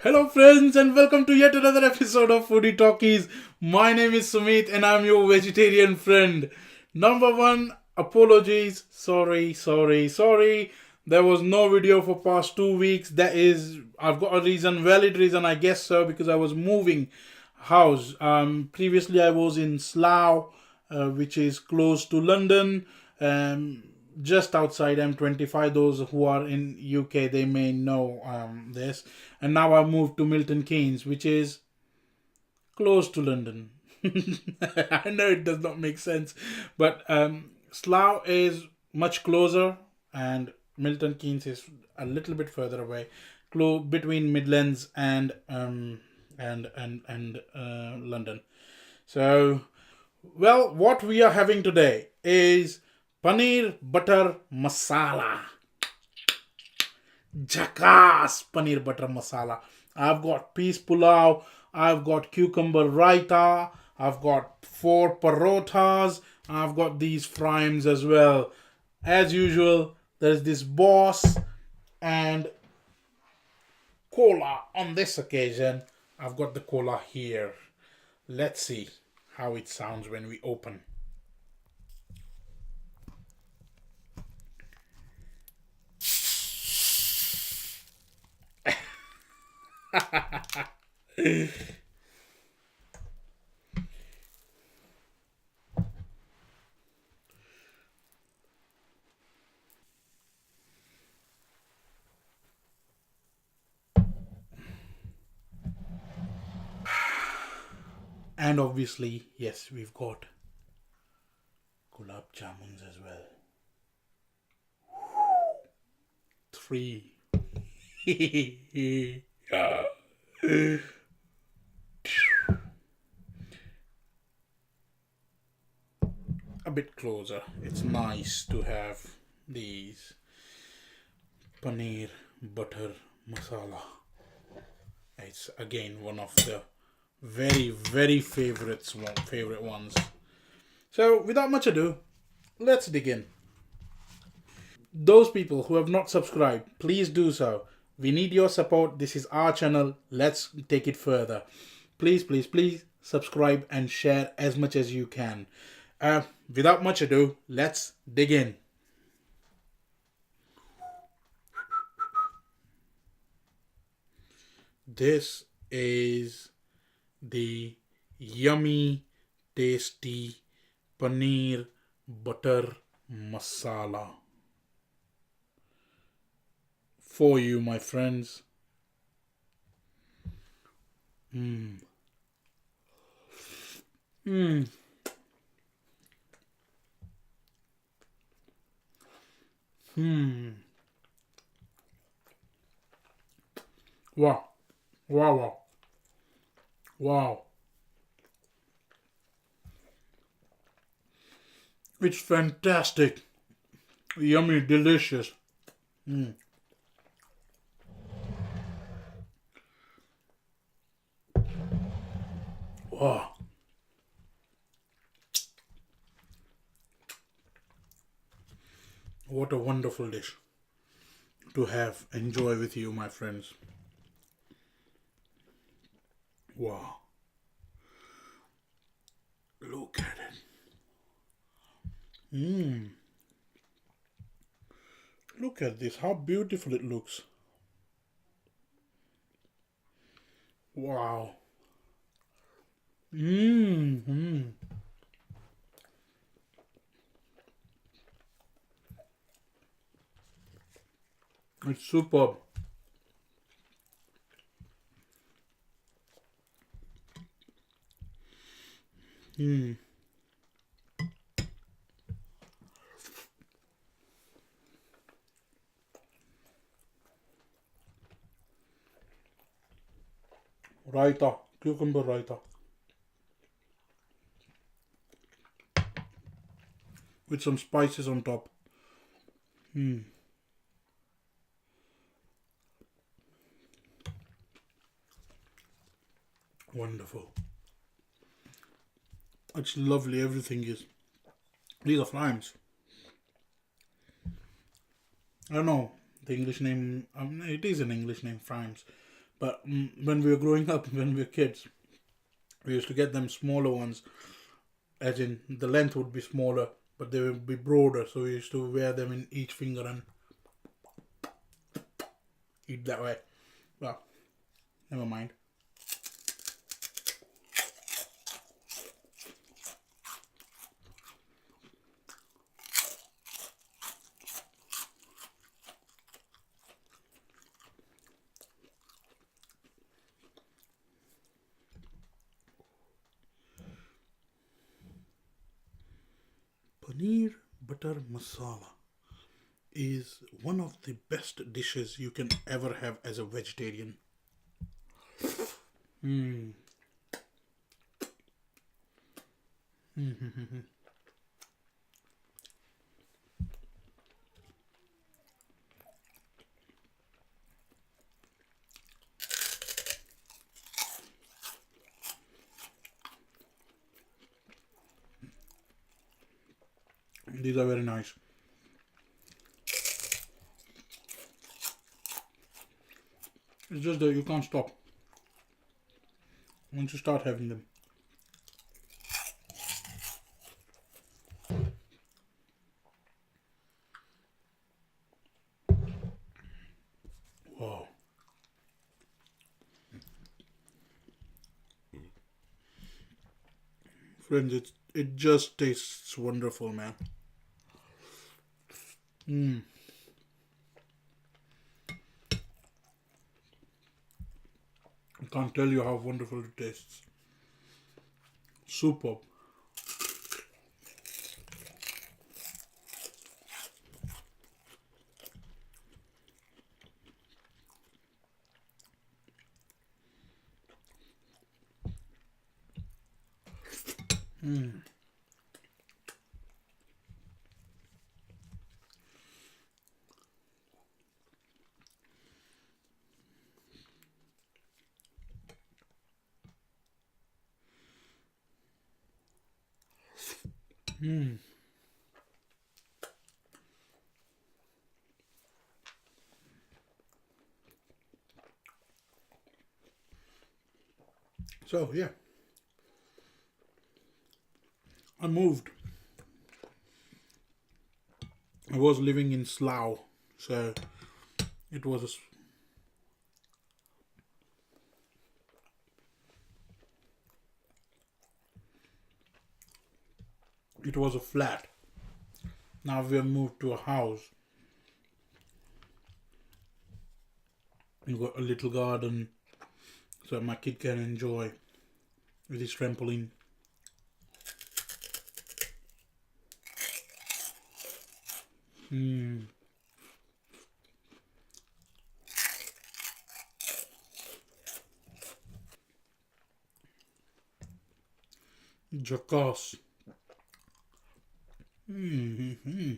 Hello, friends, and welcome to yet another episode of Foodie Talkies. My name is Sumit, and I'm your vegetarian friend. Number one, apologies. Sorry. There was no video for past 2 weeks. I've got a reason, valid reason, I guess so, because I was moving house. Previously I was in Slough, which is close to London. Um, just outside M25. Those who are in UK, they may know this. And now I moved to Milton Keynes, which is close to London. I know it does not make sense, but Slough is much closer, and Milton Keynes is a little bit further away, between Midlands and London. So, well, what we are having today is paneer butter masala. Jackass paneer butter masala. I've got peas pulao. I've got cucumber raita. I've got four parothas. I've got these fryings as well. As usual, there's this boss and cola on this occasion. I've got the cola here. Let's see how it sounds when we open. And obviously, yes, we've got Gulab Jamuns as well. Three. A bit closer. It's nice to have these paneer butter masala. It's again one of the very favorite ones. So without much ado, let's dig in. Those people who have not subscribed, please do so. We need your support. This is our channel. Let's take it further. Please subscribe and share as much as you can. Without much ado, let's dig in. This is the yummy, tasty paneer butter masala for you, my friends. Mmm. Mmm. Mmm. Wow. Wow. Wow. It's fantastic. Yummy, delicious. Mm. Wow. What a wonderful dish to have, enjoy with you, my friends. Wow. Look at it. Mmm. Look at this, how beautiful it looks. Wow. Mmm. It's superb. Mmm. Raita, cucumber raita. With some spices on top. Mmm. Wonderful. It's lovely, everything is. These are flames. I don't know the English name. It is an English name, Frames. But when we were growing up, when we were kids, we used to get them smaller ones, as in the length would be smaller, but they would be broader. So we used to wear them in each finger and eat that way. Well, never mind. Paneer butter masala is one of the best dishes you can ever have as a vegetarian. Mm. These are very nice. It's just that you can't stop once you start having them. Wow. Friends, it just tastes wonderful, man. Mm. I can't tell you how wonderful it tastes. Superb. Mm. Mm. So yeah, I moved. I was living in Slough, so it was a flat. Now we have moved to a house. We've got a little garden, so my kid can enjoy with his trampoline. Mm. Jackass. Mm-hmm.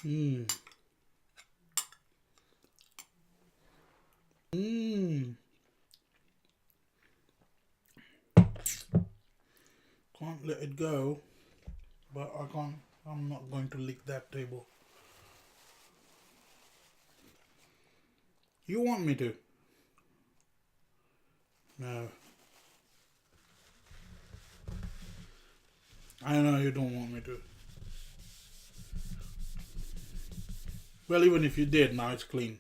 Mm. Mm. Can't let it go, but I can't. I'm not going to lick that table. You want me to? No. I know you don't want me to. Well, even if you did, now it's clean.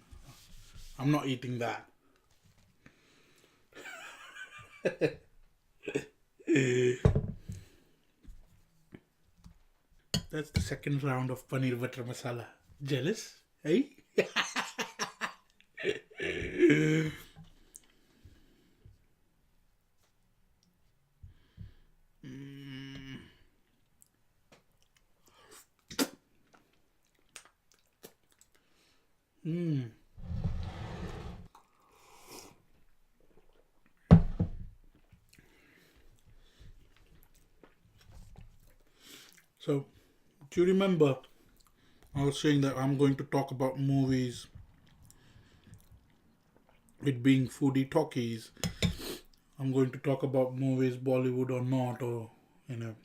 I'm not eating that. That's the second round of paneer butter masala. Jealous? Hey? Mm. So, do you remember I was saying that I'm going to talk about movies, it being foodie talkies. I'm going to talk about movies, Bollywood or not, or you know.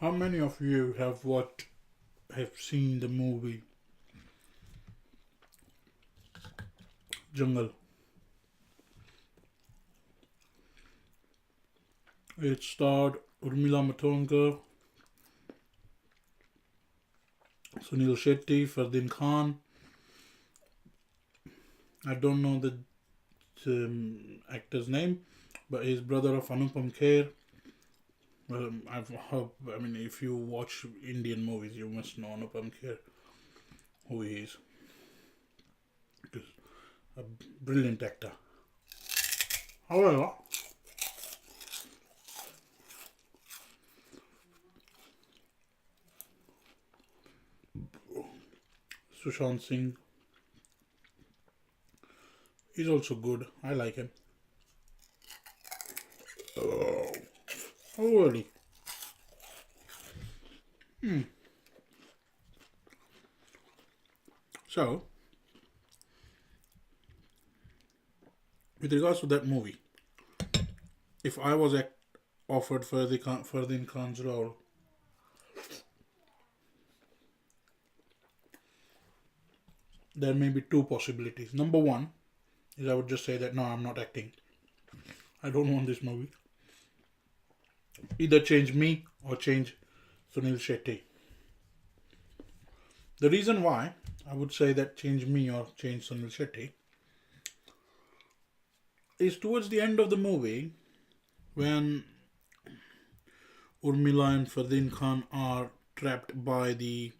How many of you have seen the movie Jungle? It starred Urmila Matondkar, Sunil Shetty, Fardin Khan. I don't know the actor's name, but he's brother of Anupam Kher. I mean, if you watch Indian movies, you must know Anupam Kher, who he is. He's a brilliant actor. However, Sushant Singh is also good. I like him. Oh, really? So, with regards to that movie, if I was offered Fardin Khan's role, there may be two possibilities. Number one is I would just say that no, I'm not acting. I don't want this movie. Either change me or change Sunil Shetty. The reason why I would say that change me or change Sunil Shetty is towards the end of the movie when Urmila and Fardin Khan are trapped by the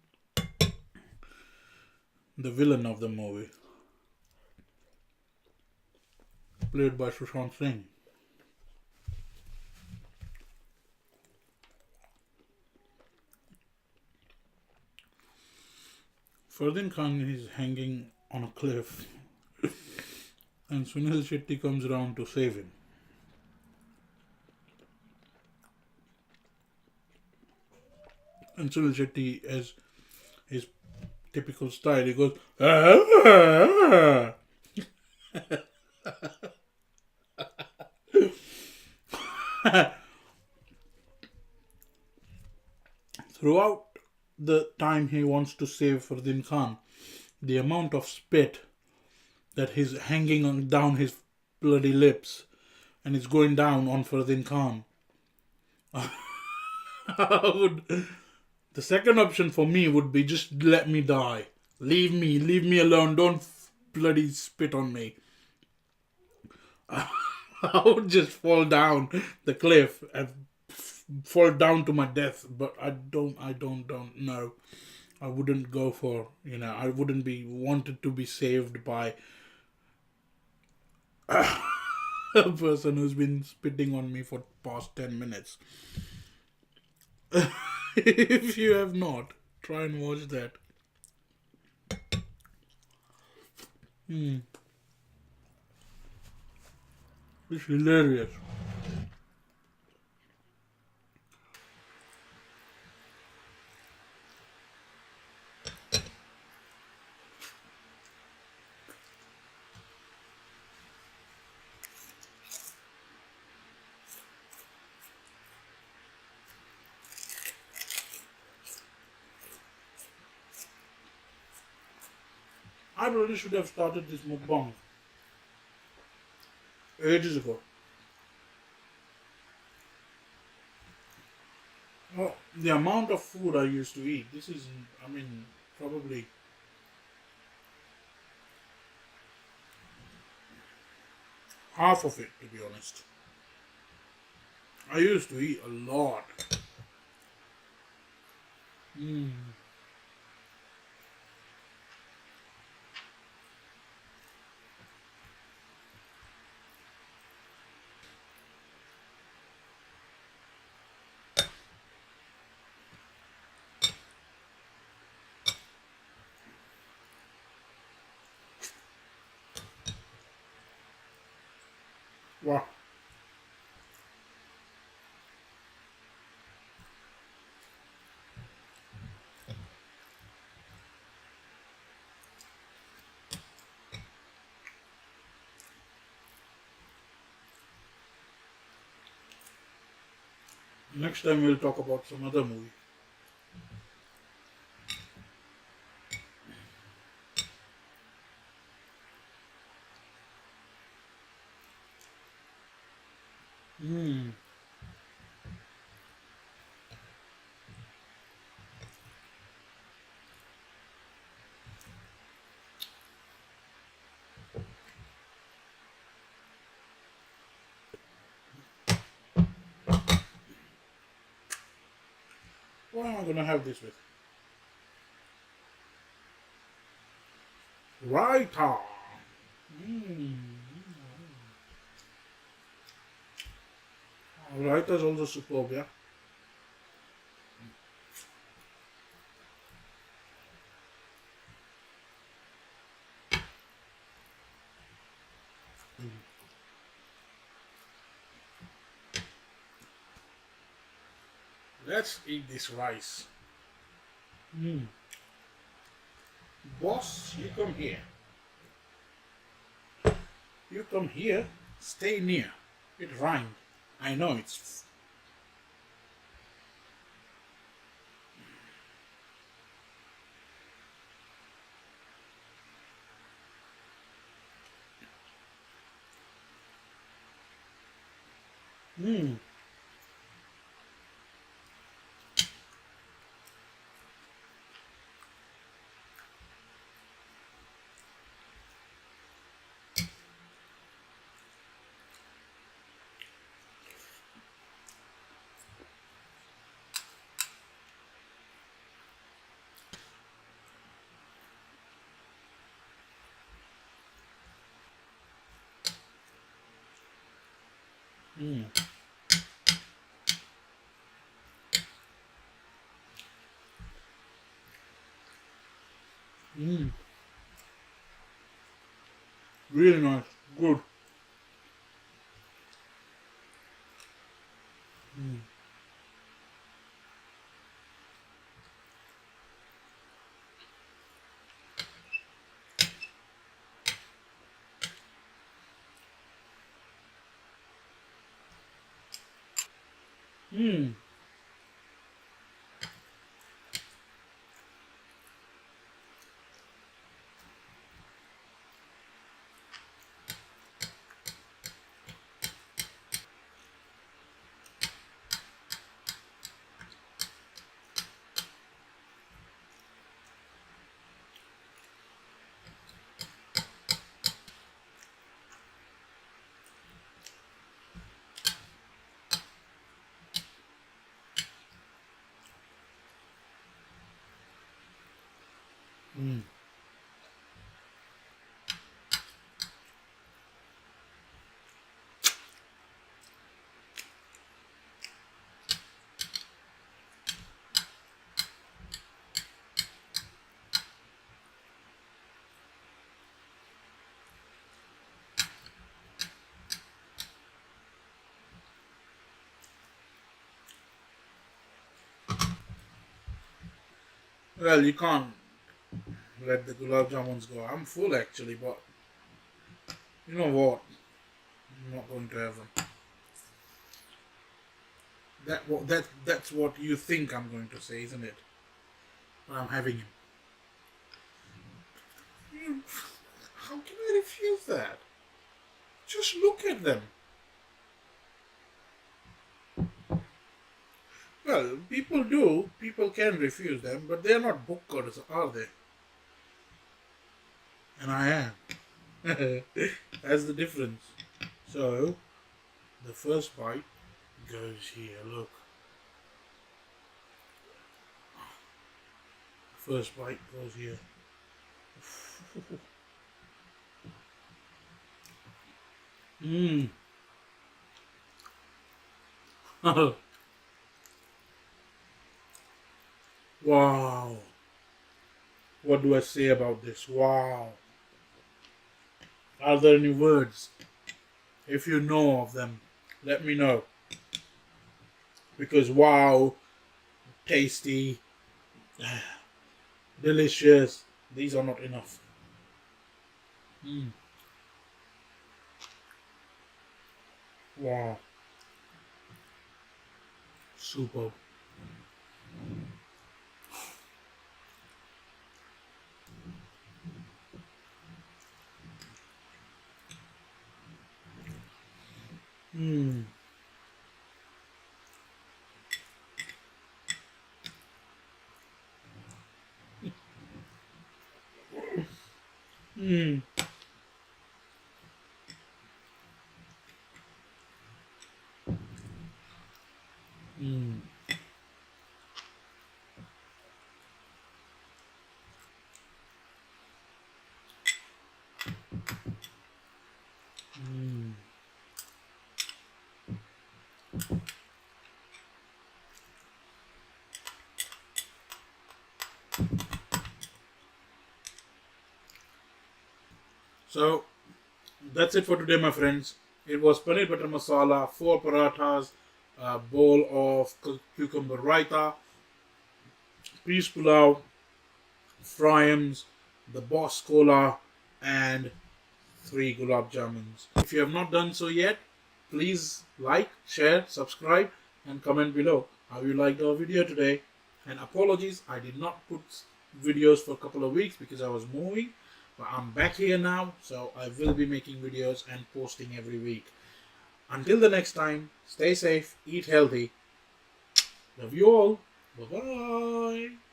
villain of the movie, played by Sushant Singh. Fardin Khan is hanging on a cliff, and Sunil Shetty comes around to save him. And Sunil Shetty, as his typical style, he goes, "Ah!" Throughout the time he wants to save Fardin Khan, the amount of spit that is hanging down his bloody lips and it's going down on Fardin Khan. would, the second option for me would be just let me die. Leave me alone. Don't bloody spit on me. I would just fall down the cliff and fall down to my death. But don't know. I wouldn't go for, I wouldn't be wanted to be saved by a person who's been spitting on me for past 10 minutes. If you have not, try and watch that. It's hilarious. I really should have started this mukbang ages ago. Well, the amount of food I used to eat, this is, I mean, probably half of it, to be honest. I used to eat a lot. Wow. Next time we'll talk about some other movie. Hmm. What am I gonna have this with? Raita. Hmm. Raita is also superb, yeah. Let's eat this rice. Hmm. Boss, you come here. You come here. Stay near. It rhymed. I know it's. Hmm. Hmm. Hmm. Really nice. Good. Hmm. Hmm. Hmm. Well, you can't let the Gulab Jamuns go. I'm full actually, but you know what? I'm not going to have them. That's what you think I'm going to say, isn't it? But I'm having him. How can I refuse that? Just look at them. Well, people do. People can refuse them, but they're not bookers, are they? And I am. That's the difference. So, the first bite goes here. Look. First bite goes here. Mmm. Wow. What do I say about this? Wow. Are there any words? If you know of them, let me know. Because wow, tasty, delicious. These are not enough. Mm. Wow, superb. Mm. Mm. Mm. Mm. So that's it for today, my friends. It was paneer butter masala, 4 parathas, a bowl of cucumber raita, peas pulao, fryams, the boss cola, and 3 gulab jamuns. If you have not done so yet, please like, share, subscribe, and comment below how you liked our video today. And apologies, I did not put videos for a couple of weeks because I was moving, but I'm back here now, so I will be making videos and posting every week. Until the next time, stay safe, eat healthy. Love you all. Bye bye.